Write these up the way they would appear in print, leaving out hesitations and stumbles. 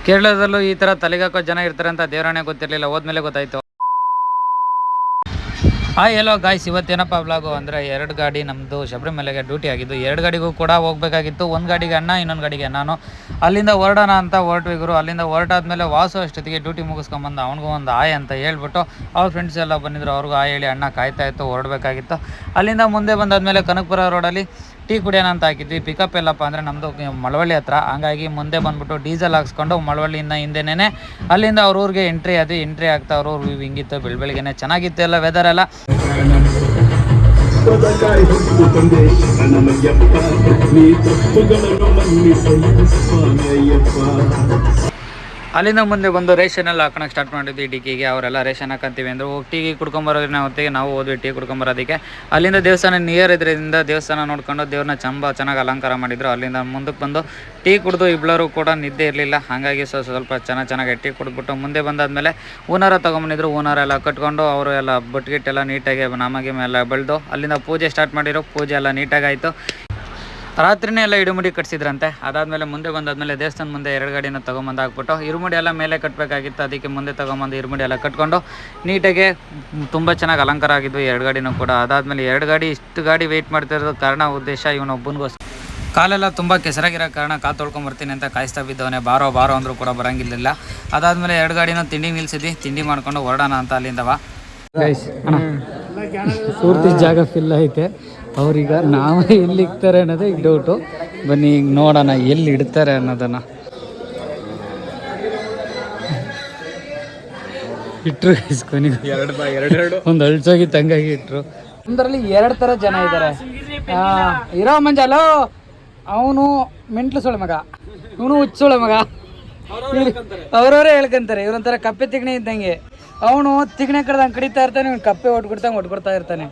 ಕೇರಳದಲ್ಲೂ ಈ ಥರ ತಲೆಗಾಕೋ ಜನ ಇರ್ತಾರೆ ಅಂತ ದೇವರಾಣೆ ಗೊತ್ತಿರಲಿಲ್ಲ, ಹೋದ್ಮೇಲೆ ಗೊತ್ತಾಯಿತು. ಎಲ್ಲೋ ಗಾಯ್ಸ್, ಇವತ್ತೇನಪ್ಪ ವ್ಲಾಗು ಅಂದರೆ 2 ಗಾಡಿ ನಮ್ಮದು ಶಬರಿಮಲೆಗೆ ಡ್ಯೂಟಿ ಆಗಿದ್ದು. 2 ಗಾಡಿಗೂ ಕೂಡ ಹೋಗಬೇಕಾಗಿತ್ತು. ಒಂದು ಗಾಡಿಗೆ ಅಣ್ಣ, ಇನ್ನೊಂದು ಗಾಡಿಗೆ ನಾನು. ಅಲ್ಲಿಂದ ಹೊರಡೋಣ ಅಂತ ಹೊರಟ್ವಿಗುರು. ಅಲ್ಲಿಂದ ಹೊರಟಾದ್ಮೇಲೆ ವಾಸು ಅಷ್ಟೊತ್ತಿಗೆ ಡ್ಯೂಟಿ ಮುಗಿಸ್ಕೊಂಬಂದು ಅವನಿಗೂ ಒಂದು ಅಂತ ಹೇಳ್ಬಿಟ್ಟು ಅವ್ರ ಫ್ರೆಂಡ್ಸ್ ಎಲ್ಲ ಬಂದಿದ್ರು. ಅವ್ರಿಗೂ ಹೇಳಿ ಅಣ್ಣ ಕಾಯ್ತಾ ಇತ್ತು, ಹೊರಡಬೇಕಾಗಿತ್ತು. ಅಲ್ಲಿಂದ ಮುಂದೆ ಬಂದಾದ್ಮೇಲೆ ಕನಕಪುರ ರೋಡಲ್ಲಿ ಟೀ ಕುಡಿಯೋಣ ಅಂತ ಹಾಕಿದ್ವಿ. ಪಿಕಪ್ ಎಲ್ಲಪ್ಪ ಅಂದರೆ ನಮ್ಮದು ಮಳವಳ್ಳಿ ಹತ್ರ. ಹಂಗಾಗಿ ಮುಂದೆ ಬಂದುಬಿಟ್ಟು ಡೀಸೆಲ್ ಹಾಕ್ಸ್ಕೊಂಡು ಮಳವಳ್ಳಿಯಿಂದ ಹಿಂದೆನೇ ಅಲ್ಲಿಂದ ಅವ್ರ ಊರಿಗೆ ಎಂಟ್ರಿ ಆಗ್ತಾ ಅವ್ರ ಊರು ಹಿಂಗಿತ್ತು. ಬೆಳಗ್ಗೆನೆ ಚೆನ್ನಾಗಿತ್ತು ಎಲ್ಲ ವೆದರ್ ಎಲ್ಲ. ಅಲ್ಲಿಂದ ಮುಂದೆ ಬಂದು ರೇಷನ್ ಎಲ್ಲ ಹಾಕೋಣಕ್ಕೆ ಸ್ಟಾರ್ಟ್ ಮಾಡಿದ್ವಿ. ಡಿಕ್ಕಿಗೆ ಅವರೆಲ್ಲ ರೇಷನ್ ಹಾಕಂತೀವಿ ಅಂದರು. ಹೋಗಿ ಟೀ ಕುಡ್ಕೊಂಬರೋದ್ರಿಂದ ಹೊತ್ತಿಗೆ ನಾವು ಹೋದ್ವಿ ಟೀ ಕುಡ್ಕೊಂಬರೋದಕ್ಕೆ. ಅಲ್ಲಿಂದ ದೇವಸ್ಥಾನ ನಿಯರ್ ಇದರಿಂದ ದೇವಸ್ಥಾನ ನೋಡ್ಕೊಂಡು ದೇವ್ರನ್ನ ಚೆನ್ನಾಗಿ ಅಲಂಕಾರ ಮಾಡಿದ್ರು. ಅಲ್ಲಿಂದ ಮುಂದಕ್ಕೆ ಬಂದು ಟೀ ಕುಡಿದು ಇಬ್ಬರು ಕೂಡ ನಿದ್ದೆ ಇರಲಿಲ್ಲ. ಹಾಗಾಗಿ ಸ್ವಲ್ಪ ಚೆನ್ನಾಗಿ ಟೀ ಕುಡಿದ್ಬಿಟ್ಟು ಮುಂದೆ ಬಂದಾದ್ಮೇಲೆ ಹೂನಾರ ತೊಗೊಂಬಂದಿದ್ರು. ಹೂನಾರ ಎಲ್ಲ ಕಟ್ಕೊಂಡು ಅವರು ಎಲ್ಲ ಬಟ್ಗಿಟ್ಟೆಲ್ಲ ನೀಟಾಗಿ ನಮಗೆ ಎಲ್ಲ ಬೆಳೆದು ಅಲ್ಲಿಂದ ಪೂಜೆ ಸ್ಟಾರ್ಟ್ ಮಾಡಿರೋ. ಪೂಜೆ ಎಲ್ಲ ನೀಟಾಗಿ ಆಯಿತು. ರಾತ್ರಿನೇ ಎಲ್ಲ ಇಡುಮುಡಿ ಕಟ್ಸಿದ್ರಂತೆ. ಅದಾದಮೇಲೆ ಮುಂದೆ ಬಂದಾದ್ಮೇಲೆ ದೇವಸ್ಥಾನ ಮುಂದೆ 2 ಗಾಡಿನ ತೊಗೊಂಬಂದು ಹಾಕ್ಬಿಟ್ಟು ಇರುಮುಡಿ ಎಲ್ಲ ಮೇಲೆ ಕಟ್ಟಬೇಕಾಗಿತ್ತು. ಅದಕ್ಕೆ ಮುಂದೆ ತೊಗೊಂಬಂದು ಇರುಮುಡಿ ಎಲ್ಲ ಕಟ್ಕೊಂಡು ನೀಟಾಗಿ ತುಂಬ ಚೆನ್ನಾಗಿ ಅಲಂಕಾರ ಆಗಿದ್ವು 2 ಗಾಡಿನೂ ಕೂಡ. ಅದಾದಮೇಲೆ 2 ಗಾಡಿ ಇಷ್ಟು ಗಾಡಿ ವೆಯ್ಟ್ ಮಾಡ್ತಿರೋದು ಕಾರಣ ಉದ್ದೇಶ ಇವನೊಬ್ಬನಿಗೋಸ್ಕರ. ಕಾಲೆಲ್ಲ ತುಂಬ ಕೆಸರಾಗಿರೋ ಕಾರಣ ಕಾಲು ತೊಳ್ಕೊಂಬರ್ತೀನಿ ಅಂತ ಕಾಯಿಸ್ತಾ ಬಿದ್ದವನೇ. ಬಾರೋ ಅಂದರೂ ಕೂಡ ಬರೋಂಗಿಲ್ಲ. ಅದಾದಮೇಲೆ 2 ಗಾಡಿನೂ ತಿಂಡಿ ನಿಲ್ಸಿದ್ವಿ. ತಿಂಡಿ ಮಾಡ್ಕೊಂಡು ಹೊರಡೋಣ ಅಂತ ಅಲ್ಲಿಂದವ. ಪೂರ್ತಿ ಜಾಗ ಫಿಲ್ ಐತೆ. ಅವ್ರೀಗ ನಾವು ಎಲ್ಲಿ ಇಡ್ತಾರೆ ಅನ್ನೋದೇ ಈಗ ಡೌಟು. ಬನ್ನಿ ಈಗ ನೋಡೋಣ ಎಲ್ಲಿ ಇಡ್ತಾರೆ ಅನ್ನೋದನ್ನು. ಇಟ್ಟರು ಇಸ್ಕೊನಿಗೆ ಒಂದು ಅಳ್ಸೋಗಿ ತಂಗಾಗಿ ಇಟ್ಟರು. ಒಂದರಲ್ಲಿ 2 ಥರ ಜನ ಇದ್ದಾರೆ. ಇರೋ ಮಂಜಾಲು ಅವನು ಮೆಂಟ್ಲು ಸೊಳೆ ಮಗ, ಇವನು ಹುಚ್ಚೋಳೆ ಮಗ. ಅವ್ರವರೇ ಹೇಳ್ಕೊಂತಾರೆ. ಇವರೊಂಥರ ಕಪ್ಪೆ ತಿಗಣೆ ಇದ್ದಂಗೆ. ಅವನು ತಿಗಣೆ ಕಡ್ದಂಗೆ ಕಡಿತಾ ಇರ್ತಾನೆ, ಇವ್ನು ಕಪ್ಪೆ ಒಟ್ಕೊಡ್ತಾ ಇರ್ತಾನೆ.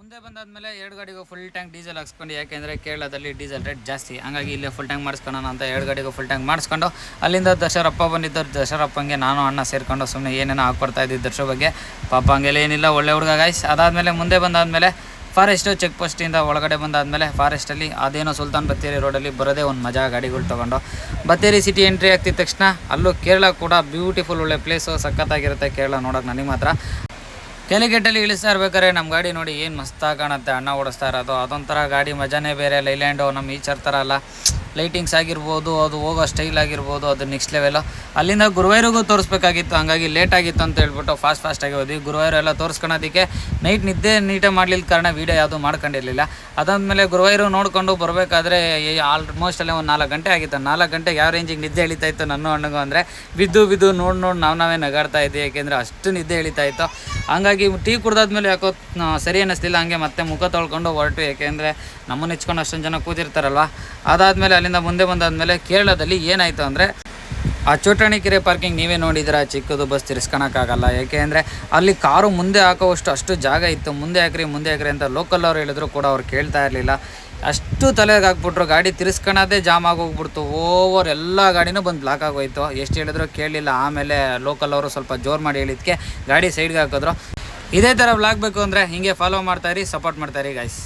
ಮುಂದೆ ಬಂದಾದ್ಮೇಲೆ 2 ಗಾಡಿಗೂ ಫುಲ್ ಟ್ಯಾಂಕ್ ಡೀಸೆಲ್ ಹಾಕ್ಸ್ಕೊಂಡು, ಯಾಕೆಂದರೆ ಕೇರಳದಲ್ಲಿ ಡೀಸೆಲ್ ರೇಟ್ ಜಾಸ್ತಿ. ಹಂಗಾಗಿ ಇಲ್ಲೇ ಫುಲ್ ಟ್ಯಾಂಕ್ ಮಾಡಿಸ್ಕೊಳ್ಳೋಣ ಅಂತ 2 ಗಾಡಿಗೂ ಫುಲ್ ಟ್ಯಾಂಕ್ ಮಾಡಿಸ್ಕೊಂಡು ಅಲ್ಲಿಂದ ದಶರಪ್ಪ ಬಂದಿದ್ದರು. ದಶರಪ್ಪಂಗೆ ನಾನು ಅಣ್ಣ ಸೇರಿಕೊಂಡು ಸುಮ್ಮನೆ ಏನೇನೋ ಹಾಕ್ಕೊಡ್ತಾ ಇದ್ದಿದ್ದು ದರ್ಶನ ಬಗ್ಗೆ. ಪಾಪ ಹಂಗೆಲ್ಲ ಏನಿಲ್ಲ, ಒಳ್ಳೆ ಹುಡುಗ ಗಾಯ್ಸ್. ಅದಾದಮೇಲೆ ಮುಂದೆ ಬಂದಾದಮೇಲೆ ಫಾರೆಸ್ಟು ಚೆಕ್ ಪೋಸ್ಟಿಂದ ಒಳಗಡೆ ಬಂದಾದಮೇಲೆ ಫಾರೆಸ್ಟಲ್ಲಿ ಅದೇನೋ ಸುಲ್ತಾನ್ ಬತ್ತೇರಿ ರೋಡಲ್ಲಿ ಬರೋದೇ ಒಂದು ಮಜಾ. ಗಾಡಿಗಳು ತೊಗೊಂಡು ಬತ್ತೇರಿ ಸಿಟಿ ಎಂಟ್ರಿ ಆಗ್ತಿದ್ದ ತಕ್ಷಣ ಅಲ್ಲೂ ಕೇರಳ ಕೂಡ ಬ್ಯೂಟಿಫುಲ್ ಒಳ್ಳೆ ಪ್ಲೇಸು, ಸಖತ್ತಾಗಿರುತ್ತೆ ಕೇರಳ ನೋಡೋಕೆ. ನನಗೆ ಮಾತ್ರ ಕೆಲಿಗೇಟಲ್ಲಿ ಇಳಿಸ್ತಾ ಇರ್ಬೇಕಾದ್ರೆ ನಮ್ಮ ಗಾಡಿ ನೋಡಿ ಏನು ಮಸ್ತಾಗಿ ಕಾಣುತ್ತೆ. ಅಣ್ಣ ಓಡಿಸ್ತಾ ಇರೋದು ಅದೊಂಥರ ಗಾಡಿ ಮಜಾನೇ ಬೇರೆ. ಲೈಲ್ಯಾಂಡು ನಮ್ಮ ಈಚರ್ ಥರ ಅಲ್ಲ. ಲೈಟಿಂಗ್ಸ್ ಆಗಿರ್ಬೋದು, ಅದು ಹೋಗೋ ಸ್ಟೈಲ್ ಆಗಿರ್ಬೋದು, ಅದು ನೆಕ್ಸ್ಟ್ ಲೆವೆಲು. ಅಲ್ಲಿಂದ ಗುರುವಾಯೂರಿಗೂ ತೋರಿಸ್ಬೇಕಾಗಿತ್ತು. ಹಂಗಾಗಿ ಲೇಟ್ ಆಗಿತ್ತು ಅಂತ ಹೇಳ್ಬಿಟ್ಟು ಫಾಸ್ಟಾಗಿ ಹೋದ್ವಿ. ಗುರುವಾಯೂರು ಎಲ್ಲ ತೋರಿಸ್ಕೊಳೋದಕ್ಕೆ ನೈಟ್ ನಿದ್ದೆ ನೀಟಾಗಿ ಮಾಡಲಿಲ್ಲ ಕಾರಣ ವೀಡಿಯೋ ಯಾವುದೂ ಮಾಡ್ಕೊಂಡಿರಲಿಲ್ಲ. ಅದಾದಮೇಲೆ ಗುರುವಾಯೂರು ನೋಡಿಕೊಂಡು ಬರಬೇಕಾದ್ರೆ ಆಲ್ಮೋಸ್ಟ್ ಅಲ್ಲೇ ಒಂದು 4 ಗಂಟೆ ಆಗಿತ್ತು. 4 ಗಂಟೆಗೆ ಯಾವ ರೇಂಜಿಗೆ ನಿದ್ದೆ ಎಳಿತಾ ಇತ್ತು ನನ್ನ ಅಣ್ಣಗೂ ಅಂದರೆ ಬಿದ್ದು ನೋಡಿ ನಾವೇ ನಗಾಡ್ತಾ ಇದ್ವಿ. ಯಾಕೆಂದರೆ ಅಷ್ಟು ನಿದ್ದೆ ಎಳಿತಾ ಇತ್ತು. ಹಂಗಾಗಿ ಟೀ ಕುಡ್ದಾದ್ಮೇಲೆ ಯಾಕೋ ಸರಿ ಅನ್ನಿಸ್ಲಿಲ್ಲ. ಹಂಗೆ ಮತ್ತೆ ಮುಖ ತೊಳ್ಕೊಂಡು ಹೊರಟು. ಯಾಕೆಂದರೆ ನಮ್ಮನ್ನು ಹೆಚ್ಕೊಂಡು ಅಷ್ಟೊಂದು ಜನ ಕೂತಿರ್ತಾರಲ್ವ. ಅದಾದಮೇಲೆ ಅಲ್ಲಿಂದ ಮುಂದೆ ಬಂದಾದಮೇಲೆ ಕೇರಳದಲ್ಲಿ ಏನಾಯಿತು ಅಂದರೆ ಆ ಚೋಟಾಣಿ ಕೆರೆ ಪಾರ್ಕಿಂಗ್ ನೀವೇ ನೋಡಿದ್ರೆ ಚಿಕ್ಕದು ಬಸ್ ತಿರ್ಸ್ಕೊಳಕ್ಕಾಗಲ್ಲ. ಏಕೆಂದರೆ ಅಲ್ಲಿ ಕಾರು ಮುಂದೆ ಹಾಕೋವಷ್ಟು ಅಷ್ಟು ಜಾಗ ಇತ್ತು. ಮುಂದೆ ಹಾಕ್ರಿ ಅಂತ ಲೋಕಲ್ ಅವ್ರು ಹೇಳಿದ್ರು ಕೂಡ ಅವ್ರು ಕೇಳ್ತಾ ಇರಲಿಲ್ಲ. ಅಷ್ಟು ತಲೆಗೆ ಹಾಕ್ಬಿಟ್ರು. ಗಾಡಿ ತಿರ್ಸ್ಕೊಳೋದೇ ಜಾಮ್ ಆಗೋಗ್ಬಿಡ್ತು. ಓವರ್ ಎಲ್ಲ ಗಾಡಿನೂ ಬಂದು ಬ್ಲಾಕ್ ಆಗೋಯ್ತು. ಎಷ್ಟು ಹೇಳಿದ್ರು ಕೇಳಲಿಲ್ಲ. ಆಮೇಲೆ ಲೋಕಲ್ ಅವರು ಸ್ವಲ್ಪ ಜೋರು ಮಾಡಿ ಹೇಳಿದ್ದಕ್ಕೆ ಗಾಡಿ ಸೈಡ್ಗೆ ಹಾಕಿದ್ರು. ಇದೇ ಥರ ವ್ಲಾಗ್ ಬೇಕು ಅಂದರೆ ಹಿಂಗೆ ಫಾಲೋ ಮಾಡ್ತಾಯಿರಿ, ಸಪೋರ್ಟ್ ಮಾಡ್ತಾಯಿರಿ ಗಾಯ್ಸ್.